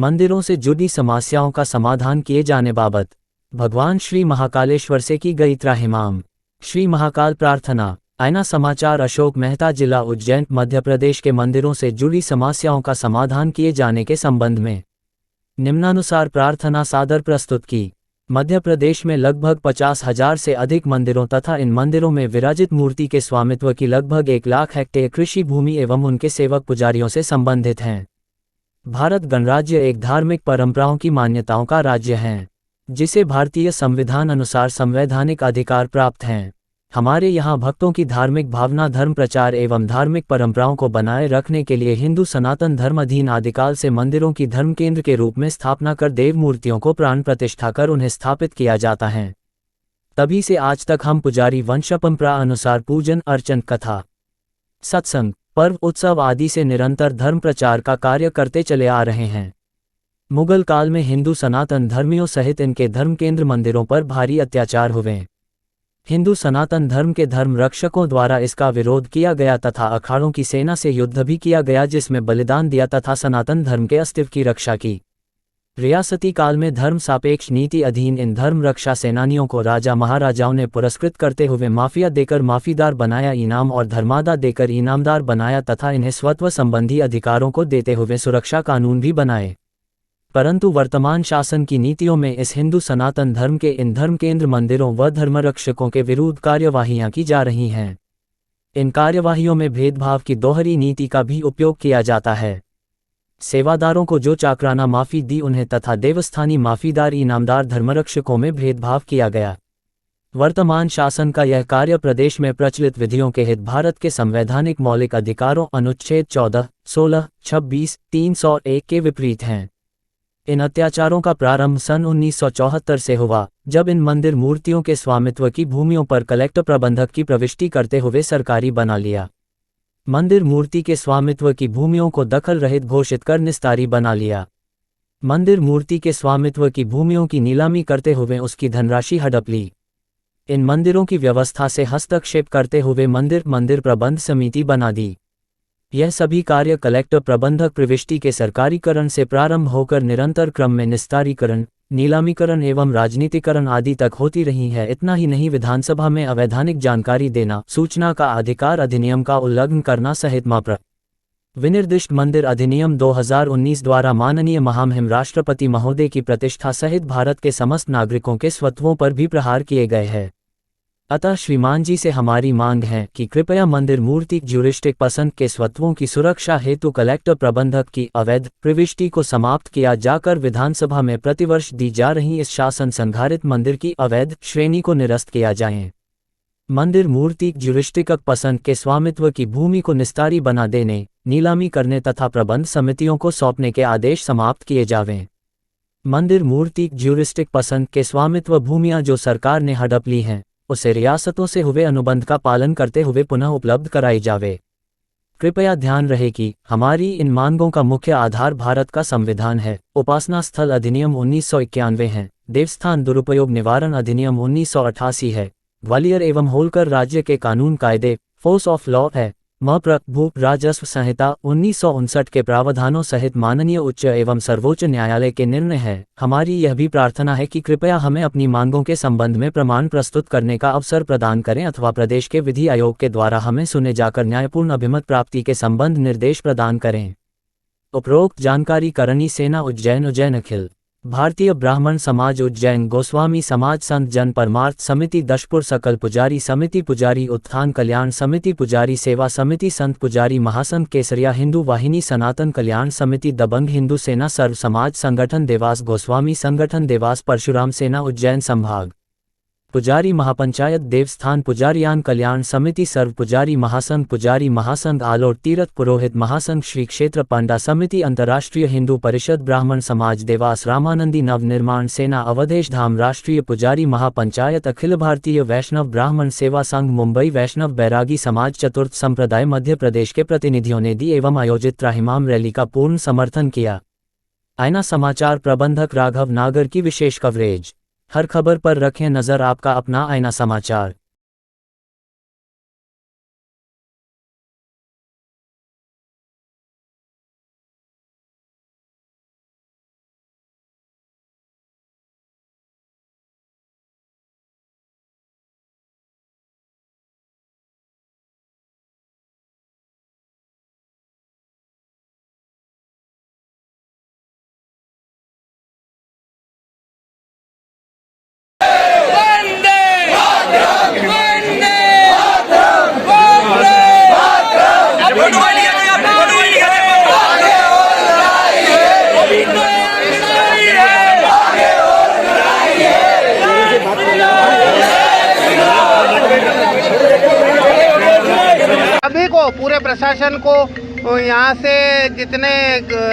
मंदिरों से जुड़ी समस्याओं का समाधान किए जाने बाबत भगवान श्री महाकालेश्वर से की गई त्राहिमाम। श्री महाकाल प्रार्थना। आईना समाचार। अशोक मेहता, जिला उज्जैन, मध्य प्रदेश के मंदिरों से जुड़ी समस्याओं का समाधान किए जाने के संबंध में निम्नानुसार प्रार्थना सादर प्रस्तुत की। मध्य प्रदेश में लगभग 50,000 से अधिक मंदिरों तथा इन मंदिरों में विराजित मूर्ति के स्वामित्व की लगभग 1 लाख हेक्टेयर कृषि भूमि एवं उनके सेवक पुजारियों से संबंधित हैं। भारत गणराज्य एक धार्मिक परंपराओं की मान्यताओं का राज्य है, जिसे भारतीय संविधान अनुसार संवैधानिक अधिकार प्राप्त हैं। हमारे यहाँ भक्तों की धार्मिक भावना, धर्म प्रचार एवं धार्मिक परंपराओं को बनाए रखने के लिए हिंदू सनातन धर्म अधीन आदिकाल से मंदिरों की धर्म केंद्र के रूप में स्थापना कर देव मूर्तियों को प्राण प्रतिष्ठा कर उन्हें स्थापित किया जाता है। तभी से आज तक हम पुजारी वंश परंपरा अनुसार पूजन अर्चन, कथा, सत्संग, पर्व, उत्सव आदि से निरंतर धर्म प्रचार का कार्य करते चले आ रहे हैं। मुगल काल में हिंदू सनातन धर्मियों सहित इनके धर्म केंद्र मंदिरों पर भारी अत्याचार हुए। हिंदू सनातन धर्म के धर्म रक्षकों द्वारा इसका विरोध किया गया तथा अखाड़ों की सेना से युद्ध भी किया गया, जिसमें बलिदान दिया तथा सनातन धर्म के अस्तित्व की रक्षा की। रियासती काल में धर्म सापेक्ष नीति अधीन इन धर्म रक्षा सेनानियों को राजा महाराजाओं ने पुरस्कृत करते हुए माफिया देकर माफीदार बनाया, इनाम और धर्मादा देकर इनामदार बनाया तथा इन्हें स्वत्व संबंधी अधिकारों को देते हुए सुरक्षा कानून भी बनाए। परंतु वर्तमान शासन की नीतियों में इस हिंदू सनातन धर्म के इन धर्म केंद्र मंदिरों व धर्मरक्षकों के विरुद्ध कार्यवाहियां की जा रही हैं। इन कार्यवाहियों में भेदभाव की दोहरी नीति का भी उपयोग किया जाता है। सेवादारों को जो चाकराना माफी दी उन्हें तथा देवस्थानी माफीदार इनामदार धर्मरक्षकों में भेदभाव किया गया। वर्तमान शासन का यह कार्य प्रदेश में प्रचलित विधियों के हित, भारत के संवैधानिक मौलिक अधिकारों अनुच्छेद 14, 16, 26, 301 के विपरीत हैं। इन अत्याचारों का प्रारंभ सन 1974 से हुआ, जब इन मंदिर मूर्तियों के स्वामित्व की भूमियों पर कलेक्टर प्रबंधक की प्रविष्टि करते हुए सरकारी बना लिया। मंदिर मूर्ति के स्वामित्व की भूमियों को दखल रहित घोषित कर निस्तारी बना लिया। मंदिर मूर्ति के स्वामित्व की भूमियों की नीलामी करते हुए उसकी धनराशि हड़प ली। इन मंदिरों की व्यवस्था से हस्तक्षेप करते हुए मंदिर प्रबंध समिति बना दी। यह सभी कार्य कलेक्टर प्रबंधक प्रविष्टि के सरकारीकरण से प्रारंभ होकर निरंतर क्रम में निस्तारीकरण, नीलामीकरण एवं राजनीतिकरण आदि तक होती रही है। इतना ही नहीं, विधानसभा में अवैधानिक जानकारी देना, सूचना का अधिकार अधिनियम का उल्लंघन करना सहित विनिर्दिष्ट मंदिर अधिनियम 2019 द्वारा माननीय महामहिम राष्ट्रपति महोदय की प्रतिष्ठा सहित भारत के समस्त नागरिकों के स्वत्वों पर भी प्रहार किए गए हैं। अतः श्रीमान जी से हमारी मांग है कि कृपया मंदिर मूर्ति ज्यूरिस्टिक पसंद के स्वत्वों की सुरक्षा हेतु कलेक्टर प्रबंधक की अवैध प्रविष्टि को समाप्त किया जाकर विधानसभा में प्रतिवर्ष दी जा रही इस शासन संधारित मंदिर की अवैध श्रेणी को निरस्त किया जाए। मंदिर मूर्ति ज्यूरिस्टिक पसंद के स्वामित्व की भूमि को निस्तारी बना देने, नीलामी करने तथा प्रबंध समितियों को सौंपने के आदेश समाप्त किए जावें। मंदिर मूर्ति ज्यूरिस्टिक पसंद के स्वामित्व भूमियां जो सरकार ने हड़प ली हैं, उसे रियासतों से हुए अनुबंध का पालन करते हुए पुनः उपलब्ध कराई जावे। कृपया ध्यान रहे कि हमारी इन मांगों का मुख्य आधार भारत का संविधान है, उपासना स्थल अधिनियम 1991 है, देवस्थान दुरुपयोग निवारण अधिनियम 1988 है, ग्वालियर एवं होलकर राज्य के कानून कायदे फोर्स ऑफ लॉ है, भू राजस्व संहिता 1959 के प्रावधानों सहित माननीय उच्च एवं सर्वोच्च न्यायालय के निर्णय है। हमारी यह भी प्रार्थना है कि कृपया हमें अपनी मांगों के संबंध में प्रमाण प्रस्तुत करने का अवसर प्रदान करें अथवा प्रदेश के विधि आयोग के द्वारा हमें सुने जाकर न्यायपूर्ण अभिमत प्राप्ति के संबंध निर्देश प्रदान करें। उपरोक्त जानकारी करणी सेना उज्जैन अखिल भारतीय ब्राह्मण समाज उज्जैन, गोस्वामी समाज, संत जन परमार्थ समिति दशपुर, सकल पुजारी समिति, पुजारी उत्थान कल्याण समिति, पुजारी सेवा समिति, संत पुजारी महासंघ केसरिया, हिंदू वाहिनी, सनातन कल्याण समिति, दबंग हिंदू सेना, सर्व समाज संगठन देवास, गोस्वामी संगठन देवास, परशुराम सेना उज्जैन संभाग, पुजारी महापंचायत देवस्थान, पुजारियान कल्याण समिति, सर्व पुजारी महासंघ, पुजारी महासंघ आलोट तीर्थ, पुरोहित महासंघ, श्री क्षेत्र पांडा समिति, अंतर्राष्ट्रीय हिंदू परिषद, ब्राह्मण समाज देवास, रामानंदी नव निर्माण सेना, अवधेश धाम, राष्ट्रीय पुजारी महापंचायत, अखिल भारतीय वैष्णव ब्राह्मण सेवा संघ मुंबई, वैष्णव बैरागी समाज, चतुर्थ संप्रदाय मध्य प्रदेश के प्रतिनिधियों ने दी एवं आयोजित त्राहिमाम रैली का पूर्ण समर्थन किया। आईना समाचार प्रबंधक राघव नागर की विशेष कवरेज। हर खबर पर रखें नजर, आपका अपना आईना समाचार। पूरे प्रशासन को, यहाँ से जितने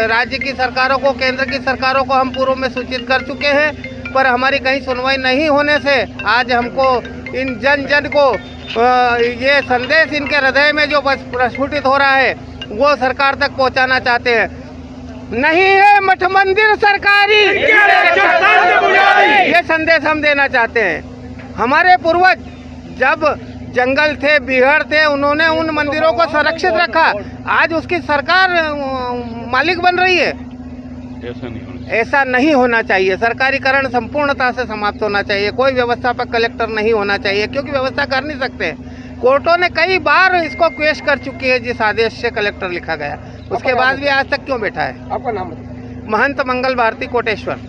राज्य की सरकारों को, केंद्र की सरकारों को हम पूर्व में सूचित कर चुके हैं, पर हमारी कहीं सुनवाई नहीं होने से आज हमको इन जन जन को ये संदेश इनके हृदय में जो प्रस्फुटित हो रहा है वो सरकार तक पहुंचाना चाहते हैं। नहीं है मठ मंदिर सरकारी, ये संदेश हम देना चाहते हैं। हमारे पूर्वज जब जंगल थे, बिहार थे, उन्होंने उन मंदिरों को संरक्षित रखा। आज उसकी सरकार मालिक बन रही है। ऐसा नहीं होना चाहिए। सरकारीकरण संपूर्णता से समाप्त होना चाहिए। कोई व्यवस्थापक कलेक्टर नहीं होना चाहिए, क्योंकि व्यवस्था कर नहीं सकते। कोर्टों ने कई बार इसको क्वेश कर चुकी है जिस आदेश से कलेक्टर लिखा गया, उसके बाद भी आज तक क्यों बैठा है। आपका नाम बताइए। महंत मंगल भारती कोटेश्वर।